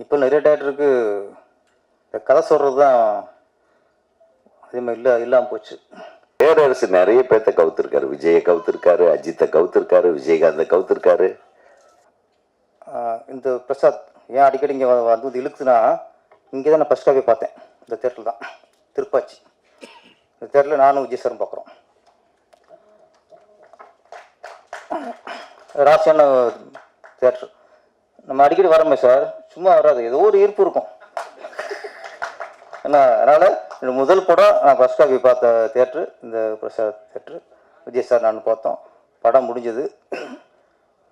இப்போ நிறைய டேரக்டருக்கு இந்த கதை சொல்கிறது தான் அதே மாதிரி இல்லாமல் போச்சு. பேரரசு நிறைய பேர்த்த கவுத்திருக்காரு. விஜயை கவுத்திருக்காரு, அஜித்தை கவுத்திருக்காரு, விஜயகாந்தை கவுத்திருக்காரு. இந்த பிரசாத் ஏன் அடிக்கடி இங்கே வந்து இழுக்குதுன்னா, இங்கே தான் நான் ஃபஸ்ட் காப்பி பார்த்தேன். இந்த தேட்டரில் தான், திருப்பாச்சி. இந்த தேட்டரில் நானும் விஜய் சாரும் பார்க்குறோம். ராசியான தேட்டர். நம்ம அடிக்கடி வரோமே சார், சும்மா வராது, ஏதோ ஒரு ஈர்ப்பு இருக்கும். ஏன்னா அதனால் முதல் படம் நான் ஃபஸ்ட் காப்பி பார்த்த தேட்ரு இந்த பிரசாத் தேட்ரு. விஜய் சார் நான் பார்த்தோம். படம் முடிஞ்சது.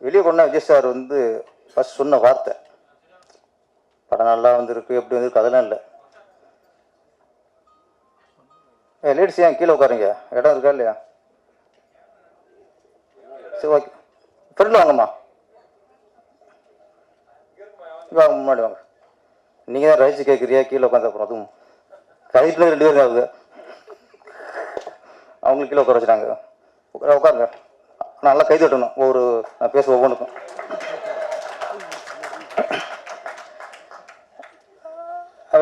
வெளியே கொண்டா விஜய் சார் வந்து ஃபஸ்ட் சொன்ன வார்த்தை, படம் நல்லா வந்துருக்கு, எப்படி வந்துருக்கு அதெல்லாம் இல்லை. லேடிஸ் ஏன் கீழே உட்காருங்க, இடம் இருக்கா இல்லையா? சரி ஓகே, ஃப்ரெண்டில் வாங்கம்மா, வாங்க முன்னாடி வாங்க. நீங்கள் தான் ரைஸ் கேட்குறியா, கீழே உட்காந்து அப்புறம் அதுவும் கைட்டில் 2 பேர் ஆகுது, அவங்களுக்கு கீழே உட்கார வச்சுட்டாங்க. உட்காருங்க, நல்லா கை தட்டணும் ஒவ்வொரு நான் பேச ஒவ்வொன்றுக்கும்.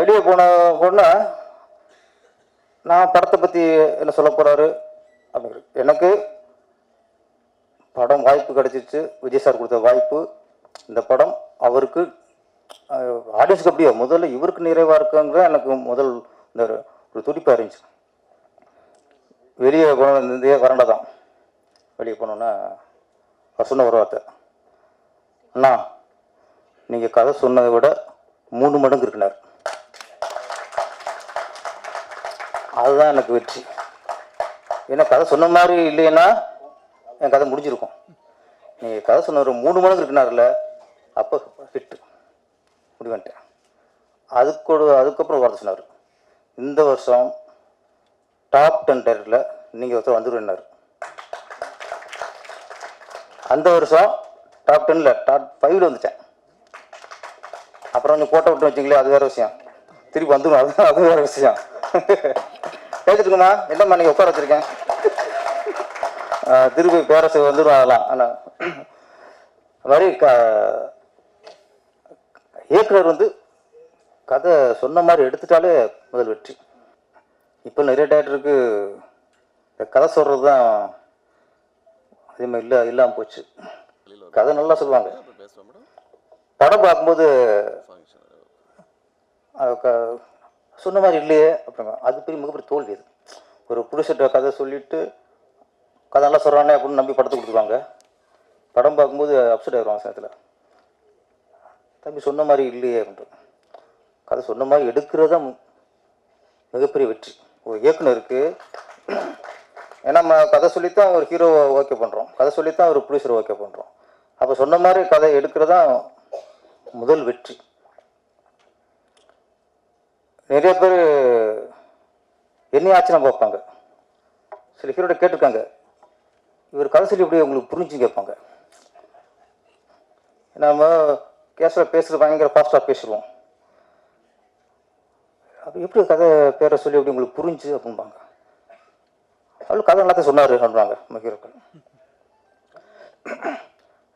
வெளியே போனா நான் படத்தை பற்றி என்ன சொல்ல போகிறாரு அப்படிங்கிறது. எனக்கு படம் வாய்ப்பு கிடைச்சிச்சு, விஜய் சார் கொடுத்த வாய்ப்பு. இந்த படம் அவருக்கு ஆடியன்ஸுக்கு அப்படியே முதல்ல இவருக்கு நிறைவாக இருக்குங்கிற எனக்கு முதல் இந்த ஒரு துடிப்பாக இருந்துச்சு. வெளியே போனதே வறண்டை தான். வெளியே போனோன்னா சொன்ன ஒரு வார்த்தை, அண்ணா நீங்கள் கதை சொன்னதை விட 3 மடங்கு இருக்குனார். அதுதான் எனக்கு வெற்றி. ஏன்னா கதை சொன்ன மாதிரி இல்லைன்னா என் கதை முடிஞ்சிருக்கும். நீங்கள் கதை சொன்ன ஒரு 3 மடங்கு இருக்குனார்ல, அப்போ ஹிட்டு முடிவன்ட்டேன். அதுக்கப்புறம் வார்த்தை சொன்னார், இந்த வருஷம் டாப் 10 டைரக்டரில் நீங்கள் ஒருத்தர் வந்துடுவேன்னார். அந்த வருஷம் டாப் 10 டாப் 5 வந்துட்டேன். அப்புறம் கொஞ்சம் போட்டோ விட்டு வச்சிங்களே, அது வேறு விஷயம். திருப்பி வந்துடும், அது வேறு விஷயம். கேட்டுருக்குமா, என்னம்மா நீங்கள் உட்கார வச்சுருக்கேன், திருப்பி பேரரசு வந்துடும். அதெல்லாம் ஆனால் மாதிரி இயக்குனர் வந்து கதை சொன்ன மாதிரி எடுத்துட்டாலே முதல் வெற்றி. இப்போ நிறைய டேரக்டருக்கு இந்த கதை சொல்கிறது தான் அதே மாதிரி இல்லாமல் போச்சு. கதை நல்லா சொல்லுவாங்க, படம் பார்க்கும்போது சொன்ன மாதிரி இல்லையே அப்படிங்க, அது பெரிய மிகப்பெரிய தோல்வி. அது ஒரு புடிச்சிட்ட கதை சொல்லிவிட்டு கதை நல்லா சொல்கிறானே அப்படின்னு நம்பி படத்தை கொடுத்துருவாங்க. படம் பார்க்கும்போது அப்செட் ஆகிடுவாங்க நேரத்தில், தம்பி சொன்ன மாதிரி இல்லையே அப்படின்ட்டு. கதை சொன்ன மாதிரி எடுக்கிறதா மிகப்பெரிய வெற்றி ஒரு இயக்குனருக்கு. ஏன்னா நம்ம கதை சொல்லித்தான் ஒரு ஹீரோவை ஓகே பண்ணுறோம், கதை சொல்லித்தான் ஒரு ப்ரொடியூசரை ஓகே பண்ணுறோம். அப்போ சொன்ன மாதிரி கதை எடுக்கிறதா முதல் வெற்றி. நிறைய பேர் என்ன ஆச்சுன்னா பார்ப்பாங்க, சில ஹீரோட கேட்டிருக்காங்க, இவர் கதை சொல்லி எப்படி உங்களுக்கு புரிஞ்சுன்னு கேட்பாங்க. நம்ம பேசுகிறது பயங்கர ஃபாஸ்ட்டாக பேசுவோம், அப்போ எப்படி கதை பேரை சொல்லி எப்படி உங்களுக்கு புரிஞ்சு அப்படின்பாங்க. அவ்வளோ கதை எல்லாத்தையும் சொன்னார் அப்படின்றாங்க நம்ம ஹீரோக்கள்.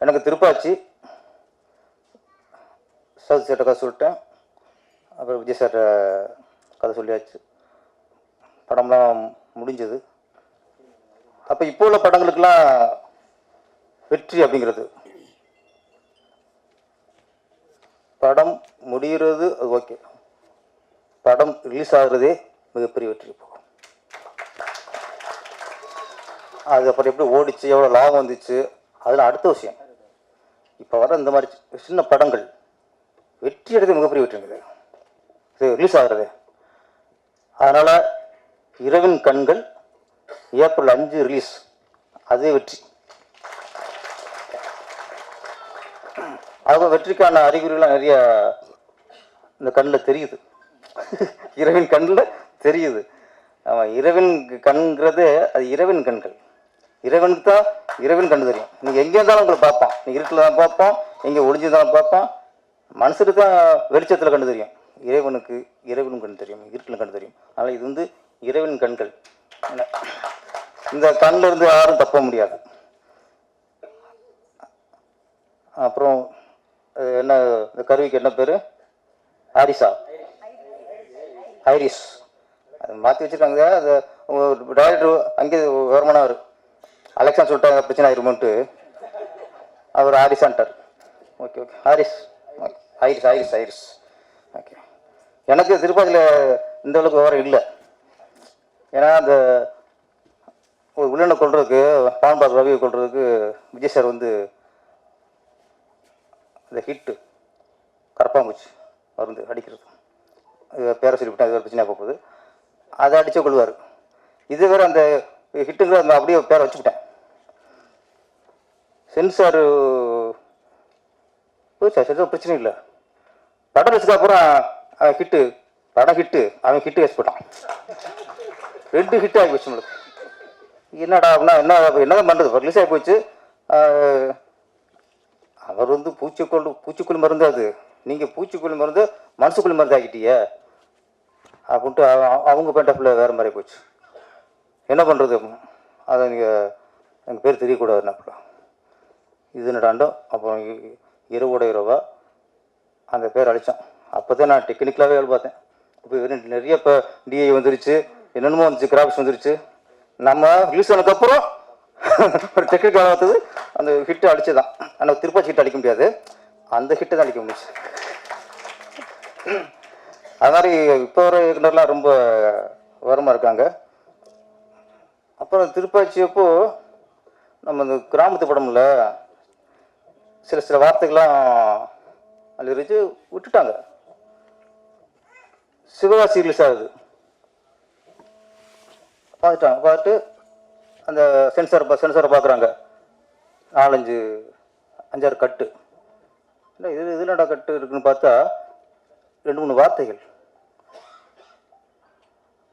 எனக்கு திருப்பாச்சி சவுத் சேட்டை கதை சொல்லிட்டேன், அப்புறம் விஜய் சார்ட்ட கதை சொல்லியாச்சு, படம்லாம் முடிஞ்சது. அப்போ இப்போ உள்ள படங்களுக்கெல்லாம் வெற்றி அப்படிங்கிறது, படம் முடிகிறது அது ஓகே, படம் ரிலீஸ் ஆகுறதே மிகப்பெரிய வெற்றி. போகும் அது அப்புறம் எப்படி ஓடிச்சு, எவ்வளோ லாபம் வந்துச்சு, அதெல்லாம் அடுத்த விஷயம். இப்போ வர இந்த மாதிரி சின்ன படங்கள் வெற்றி எடுத்து மிகப்பெரிய வெற்றிங்கிறது இது ரிலீஸ் ஆகிறது. அதனால் இரவின் கண்கள் ஏப்ரல் 5 ரிலீஸ், அதே வெற்றி. அது வெற்றிக்கான அறிகுறிலாம் நிறைய இந்த கண்ணில் தெரியுது, இரவின் கண்ணில் தெரியுது. ஆமாம், இரவின் கண்கிறது அது இரவின் கண்கள். இறைவனுக்கு தான் இரவின் கண்டு தெரியும். நீங்கள் எங்கே இருந்தாலும் உங்களை பார்ப்பான், நீங்கள் இருட்டில் தான் பார்ப்பான், எங்கே ஒளிஞ்சுதான் பார்ப்பான். மனுஷனுக்கு தான் வெளிச்சத்தில் கண்டு தெரியும், இறைவனுக்கு இரவின் கண்டு தெரியும், இருட்டில் கண்டு தெரியும். அதனால் இது வந்து இரவின் கண்கள். இந்த கண்ணில் இருந்து யாரும் தப்ப முடியாது. அப்புறம் என்ன இந்த கருவிக்கு என்ன பேர்? ஹாரிஸா, ஹைரிஸ், அது மாற்றி வச்சுருக்காங்க. அது டைரக்டர் அங்கே வருமானவர் அலெக்சான்னு சொல்லிட்டாங்க, பிரச்சனை ஆயிருமோன்ட்டு அவர் ஹாரிஸான்ட்டார். ஓகே ஓகே, ஹாரிஸ், ஹைரிஸ் ஹைரிஸ் ஹைரிஸ். ஓகே, எனக்கு திருப்பதியில் இந்த அளவுக்கு விவரம் இல்லை. ஏன்னா அந்த ஒரு வில்லனை கொள்றதுக்கு, பான்பாக் ரவியை கொள்றதுக்கு விஜய் சார் வந்து இந்த ஹிட்டு கரப்பாம்பூச்சி மருந்து அடிக்கிறது, பேரை சொல்லிவிட்டேன், அது ஒரு பிரச்சனையாக போகுது, அதை அடித்தே கொள்வார். இது வேறு அந்த ஹிட்டுங்கிற அந்த அப்படியே பேரை வச்சுக்கிட்டேன். சென்சார் போச்சா, சென்சார் பிரச்சனை இல்லை. படம் வச்சுக்க அப்புறம் ஹிட்டு, படம் ஹிட்டு, அவன் ஹிட்டு வச்சு போட்டான், 2 ஹிட் ஆகி போச்சு நம்மளுக்கு. என்னடா அப்படின்னா என்னதான் பண்ணுறது, ரிலீஸ் ஆகி போச்சு. அவர் வந்து பூச்சிக்கொல்லி மருந்து, அது நீங்கள் பூச்சிக்கொல்லி மருந்து மனசுக்குள்ளி மருந்து ஆகிட்டீங்க அப்படின்ட்டு அவங்க பேண்டப்பில் வேறு மாதிரி போச்சு. என்ன பண்ணுறது, அதை நீங்கள் எங்கள் பேர் தெரியக்கூடாதுன்னாப்புல. இது நடாண்டோம். அப்புறம் இரவோட இரவா அந்த பேர் அடித்தான். அப்போ தான் நான் டெக்னிக்கலாகவே வேலை பார்த்தேன். இப்போ நிறைய இப்போ டிஐ வந்துருச்சு, என்னென்னமோ வந்துச்சு, கிராஃபிக்ஸ் வந்துருச்சு. நம்ம ரிலீஸ் ஆனதுக்கப்புறம் ஒரு டெக்னிக்கலாக பார்த்தது அந்த ஹிட்டு அடிச்சு தான். ஆனால் திருப்பாச்சி ஹிட் அடிக்க முடியாது, அந்த ஹிட்டை தான் அடிக்க முடிச்சு. அது மாதிரி இப்போ வர இயக்குனர்லாம் ரொம்ப விவரமாக இருக்காங்க. அப்புறம் திருப்பாச்சி அப்போ நம்ம இந்த கிராமத்து படம்ல சில வார்த்தைகள்லாம் அதில் இருந்துச்சு, விட்டுட்டாங்க. சிவகாசி ரிலீஸ் ஆகுது, பார்த்துட்டாங்க. பார்த்துட்டு அந்த சென்சாரை பார்க்குறாங்க, 4-5 கட்டு. இல்லை இது என்னடா கட்டு இருக்குன்னு பார்த்தா 2-3 வார்த்தைகள்.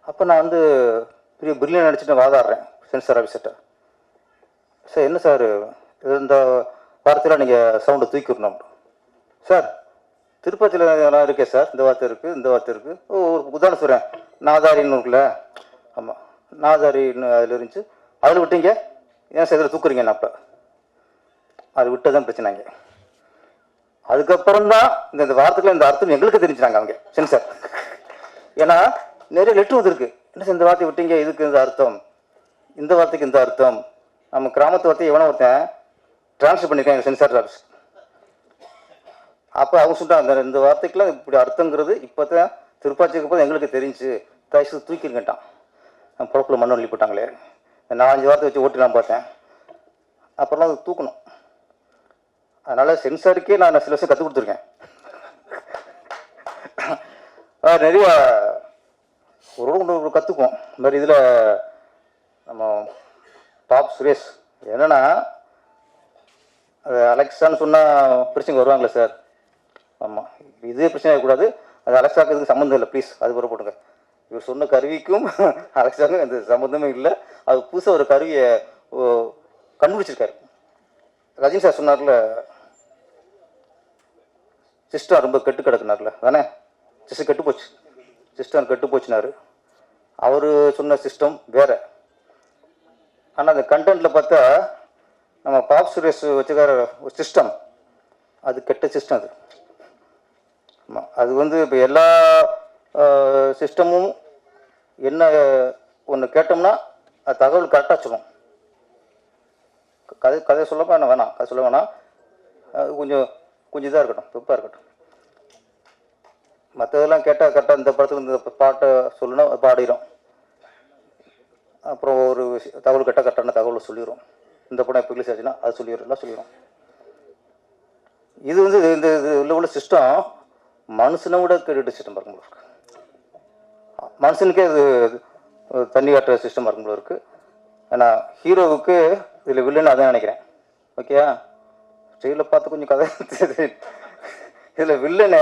அப்போ நான் வந்து பெரிய பிரில்லியன் நினச்சிட்டு வாதாடுறேன் சென்சார் ஆஃபீஸர்கிட்ட. சார் என்ன சார் இந்த வார்த்தையில் நீங்கள் சவுண்டை தூக்கிடணும். சார் திருப்பதியில் நான் இருக்கேன் சார், இந்த வார்த்தை இருக்குது, இந்த வார்த்தை இருக்குது. ஒரு உதாரணம் சொல்கிறேன், நாதாரின்னு இருக்குல்ல, ஆமாம் நாதாரின்னு அதில் இருந்துச்சு, அதில் விட்டீங்க, ஏன் சார் இதில் தூக்குறீங்க? நான் அப்போ அது விட்டதான் பிரச்சனைங்க. அதுக்கப்புறம் தான் இந்த வார்த்தைக்குள்ள இந்த அர்த்தம் எங்களுக்கு தெரிஞ்சுட்டாங்க அவங்க சென்சார். ஏன்னா நிறைய லெட்ரு வந்துருக்கு, என்ன சார் இந்த வார்த்தை விட்டீங்க, இதுக்கு இந்த அர்த்தம், இந்த வார்த்தைக்கு இந்த அர்த்தம். நம்ம கிராமத்து வார்த்தையை எவனோ ஒருத்தன் ட்ரான்ஸ்ஃபர் பண்ணியிருக்காங்க சென்சார் ஆஃபீஸ். அப்போ அவங்க சொல்லிட்டாங்க, இந்த வார்த்தைக்கெல்லாம் இப்படி அர்த்தங்கிறது இப்போ தான் திருப்பாச்சிக்கு போது எங்களுக்கு தெரிஞ்சு, தயசு தூக்கிருங்கட்டான். பொழப்பில் மண்ணு அள்ளி போட்டாங்களே, 4-5 வார்த்தை வச்சு ஓட்டிலாம் பார்த்தேன். அப்புறம் அது தூக்கணும். அதனால் சென்சாருக்கே நான் சில விஷயம் கற்றுக் கொடுத்துருக்கேன். நிறைய ஒரு கற்றுக்குவோம். இந்த மாதிரி இதில் நம்ம டாப் சுரேஷ் என்னென்னா, அது அலெக்சான்னு சொன்னால் பிரச்சனை வருவாங்களே சார். ஆமாம், இதே பிரச்சனை இருக்கக்கூடாது, அது அலெக்சாவுக்கு இதுக்கு சம்மந்தம் இல்லை, ப்ளீஸ் அது பிற போட்டுங்க. இவர் சொன்ன கருவிக்கும் அலெக்சாவுக்கும் எந்த சம்மந்தமே இல்லை. அது புதுசாக ஒரு கருவியை கண்டுபிடிச்சிருக்காரு. ரஜினி சார் சொன்னார்ல, சிஸ்டம் ரொம்ப கெட்டு கிடக்குனார்ல தானே, சிஸ்டம் கெட்டு போச்சு, சிஸ்டம் கெட்டு போச்சுனாரு. அவர் சொன்ன சிஸ்டம் வேறு. ஆனால் அந்த கண்டென்ட்டில் பார்த்தா நம்ம பாப் சுரேஷ் வச்சுக்கார ஒரு சிஸ்டம், அது கெட்ட சிஸ்டம். அது ஆமாம், அது வந்து இப்போ எல்லா சிஸ்டமும் என்ன ஒன்று கேட்டோம்னா அது தகவல் கரெக்டாக சொல்லும். கதை சொல்ல வேணாம், கதை சொல்ல வேணாம், கொஞ்சம் இதாக இருக்கட்டும், பெப்பாக இருக்கட்டும். மற்றதெல்லாம் கேட்டால் கரெக்டாக இந்த படத்துக்கு இந்த பாட்டை சொல்லணும், பாடிடும். அப்புறம் ஒரு தகவல் கேட்டால் கரெக்டான தகவலை சொல்லிடும். இந்த படம் எப்போ ரிலீஸ் ஆச்சுன்னா அது சொல்லிடும், எல்லாம் சொல்லிடும். இது வந்து இந்த உள்ள சிஸ்டம் மனுஷனை விட கேட்டுட்டு சிஸ்டம் இருக்கும் போல இருக்கு. மனுஷனுக்கே இது தண்ணி காட்டுற சிஸ்டம் இருக்கும் போல இருக்கு. ஏன்னா ஹீரோவுக்கு இதில் வில்லன்னு அதான் நினைக்கிறேன். ஓகே, ஸ்டைலில் பார்த்து கொஞ்சம் கதை இதில் வில்லனு.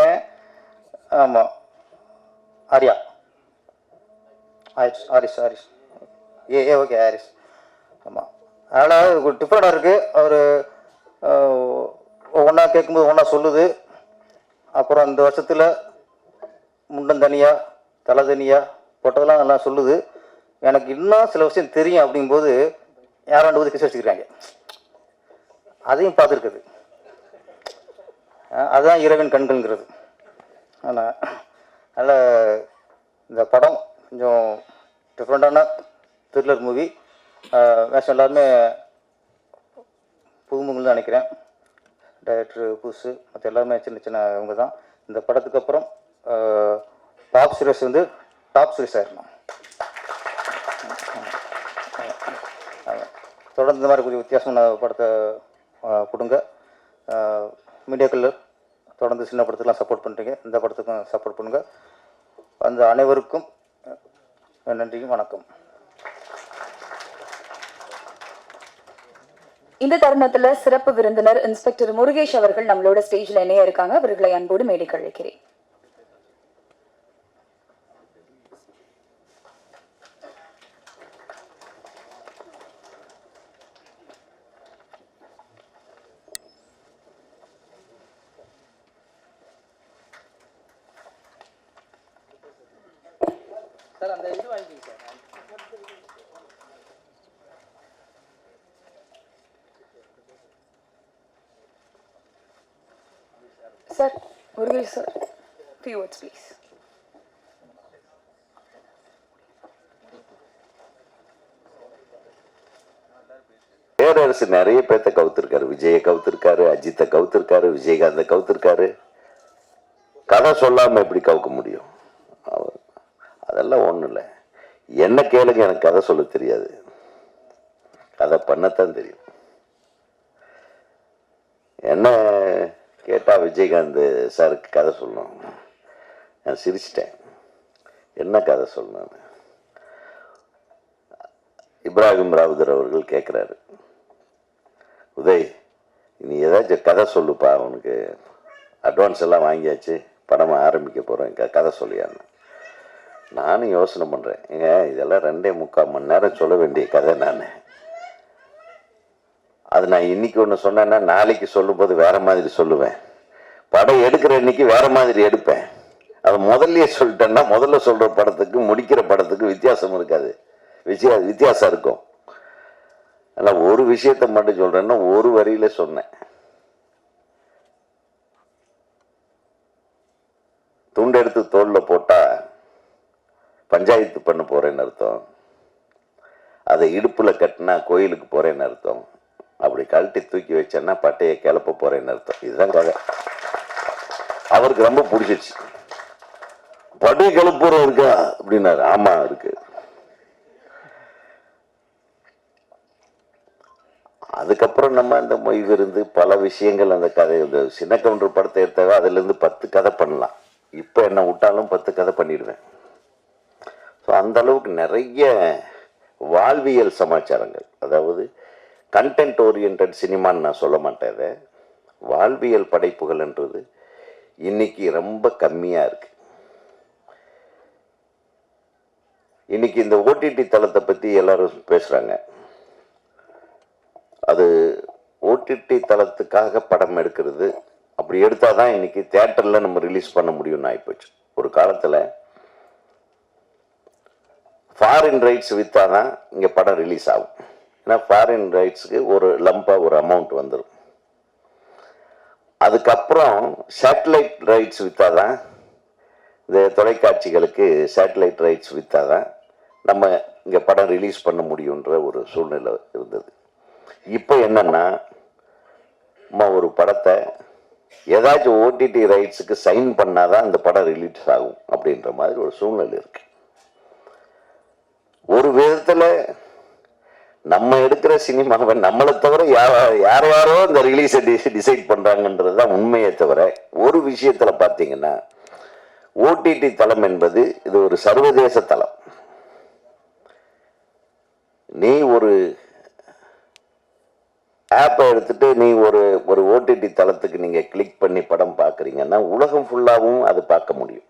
ஆமாம், ஆரியா, ஆரிஸ் ஓகே ஆரிஸ். ஆமாம், அதனால் ஒரு டிஃப்ரெண்டாக இருக்குது. அவர் ஒன்றா கேட்கும்போது ஒன்றா சொல்லுது. அப்புறம் இந்த வருஷத்தில் முண்டம் தனியாக தலை தனியாக போட்டதெல்லாம் நல்லா சொல்லுது. எனக்கு இன்னும் சில விஷயம் தெரியும் அப்படிங்கும்போது யாராண்டு போது கிஸ் வச்சுக்கிறாங்க, அதையும் பார்த்துருக்குது. அதுதான் இறைவன் கண்கள்ங்கிறது. ஆனால் அதனால் இந்த படம் கொஞ்சம் டிஃப்ரெண்ட்டான த்ரில்லர் மூவி. வேஷம் எல்லாருமே புதுமுகங்கள் தான் நினைக்கிறேன். டைரக்டர் புதுசு, மற்ற எல்லாருமே சின்ன சின்ன இவங்க தான். இந்த படத்துக்கு அப்புறம் டாப் சீரியஸ் வந்து டாப் சீரியஸ் ஆகிடணும். தொடர்ந்து இந்த மாதிரி கொஞ்சம் வித்தியாசமான படத்தை கொடுங்க. மீடியாக்கள் தொடர்ந்து சின்ன படத்துக்கெலாம் சப்போர்ட் பண்ணுறீங்க, இந்த படத்துக்கும் சப்போர்ட் பண்ணுங்கள். அந்த அனைவருக்கும் நன்றியும் வணக்கம். இந்த தருணத்துல சிறப்பு விருந்தினர் இன்ஸ்பெக்டர் முருகேஷ் அவர்கள் நம்மளோட ஸ்டேஜ்ல இணைய இருக்காங்க. அவர்களை அன்போடு மேடைக்கு அழைக்கிறேன். சார் அந்த இது வாங்கிக்கிங்க sir. Sir Murugesh sir, few words please. Perarasu நிறைய பேர்த்த கவுத்திருக்காரு. விஜயை கவுத்திருக்காரு, அஜித்தை கவுத்திருக்காரு, விஜயகாந்த கவுத்திருக்காரு. கதை சொல்லாம எப்படி கவுக்க முடியும்? அதெல்லாம் ஒன்றும் இல்லை. என்ன கேளுங்க, எனக்கு கதை சொல்ல தெரியாது, கதை பண்ணத்தான் தெரியும். என்ன கேட்டா விஜயகாந்த் சாருக்கு கதை சொல்லணும், நான் சிரிச்சிட்டேன். என்ன கதை சொல்லணும்? இப்ராஹிம் ராவுதர் அவர்கள் கேட்குறாரு, உதய் நீ ஏதாச்சும் கதை சொல்லுப்பா, அவனுக்கு அட்வான்ஸ் எல்லாம் வாங்கியாச்சு, படமாக ஆரம்பிக்க போகிறேன், கதை சொல்லியான்னு. நானும் யோசனை பண்ணுறேன், ஏங்க இதெல்லாம் 2.25 மணி நேரம் சொல்ல வேண்டிய கதை. அது நான் இன்னைக்கு ஒன்று சொன்னேன்னா நாளைக்கு சொல்லும்போது வேற மாதிரி சொல்லுவேன். படம் எடுக்கிற இன்னைக்கு வேற மாதிரி எடுப்பேன். அது முதல்லயே சொல்லிட்டேன்னா முதல்ல சொல்கிற படத்துக்கு முடிக்கிற படத்துக்கு வித்தியாசம் இருக்காது, வித்தியாசம் இருக்கும். ஆனால் ஒரு விஷயத்த மட்டும் சொல்கிறேன்னா ஒரு வரியில சொன்னேன். துண்டெடுத்து தோளில் போட்டால் பஞ்சாயத்து பண்ண போகிறேன்னு அர்த்தம், அதை இடுப்பில் கட்டினா கோயிலுக்கு போகிறேன்னு அர்த்தம், அப்படி கழட்டி தூக்கி வச்சேன்னா பட்டையை கிளப்ப போகிறேன்னு அர்த்தம். இதுதான் கதை. அவருக்கு ரொம்ப பிடிச்சிச்சு. பட்டையை கிளப்புறம் இருக்கா அப்படின்னாரு. ஆமாம் இருக்கு. அதுக்கப்புறம் நம்ம அந்த மொய் விருந்து பல விஷயங்கள், அந்த கதை, இந்த சின்ன கவுண்டர் படத்தை எடுத்தாவே அதுலேருந்து 10 கதை பண்ணலாம். இப்போ என்ன விட்டாலும் 10 கதை பண்ணிடுவேன். ஸோ அந்த அளவுக்கு நிறைய வாழ்வியல் சமாச்சாரங்கள், அதாவது கண்டென்ட் ஓரியன்ட் சினிமான்னு நான் சொல்ல மாட்டேன். அதை வாழ்வியல் படைப்புகள்ன்றது இன்னைக்கு ரொம்ப கம்மியாக இருக்கு. இன்னைக்கு இந்த ஓடிடி தளத்தை பற்றி எல்லாரும் பேசுகிறாங்க. அது ஓடிடி தளத்துக்காக படம் எடுக்கிறது, அப்படி எடுத்தால் தான் இன்னைக்கு தியேட்டரில் நம்ம ரிலீஸ் பண்ண முடியும்னு ஆகிப்போச்சு. ஒரு காலத்தில் ஃபாரின் ரைட்ஸ் விற்றா தான் இங்கே படம் ரிலீஸ் ஆகும். ஏன்னா ஃபாரின் ரைட்ஸுக்கு ஒரு லம்பாக ஒரு அமௌண்ட் வந்துடும். அதுக்கப்புறம் சேட்டலைட் ரைட்ஸ் விற்றா தான், இந்த தொலைக்காட்சிகளுக்கு சேட்டலைட் ரைட்ஸ் விற்றா தான் நம்ம இங்கே படம் ரிலீஸ் பண்ண முடியுன்ற ஒரு சூழ்நிலை இருந்தது. இப்போ என்னன்னா, ஒரு படத்தை ஏதாச்சும் ஓடிடி ரைட்ஸுக்கு சைன் பண்ணாதான் இந்த படம் ரிலீஸ் ஆகும் அப்படின்ற மாதிரி ஒரு சூழ்நிலை இருக்கு. ஒரு விதத்தில் நம்ம எடுக்கிற சினிமாவை நம்மளை தவிர யாரோ இந்த ரிலீஸை டிசைட் பண்றாங்கன்றது தான் உண்மையை தவிர, ஒரு விஷயத்துல பார்த்தீங்கன்னா ஓடிடி தளம் என்பது இது ஒரு சர்வதேச தளம். நீ ஒரு ஆப்பை எடுத்துட்டு நீ ஒரு ஓடிடி தளத்துக்கு நீங்க கிளிக் பண்ணி படம் பார்க்குறீங்கன்னா உலகம் ஃபுல்லாகவும் அது பார்க்க முடியும்.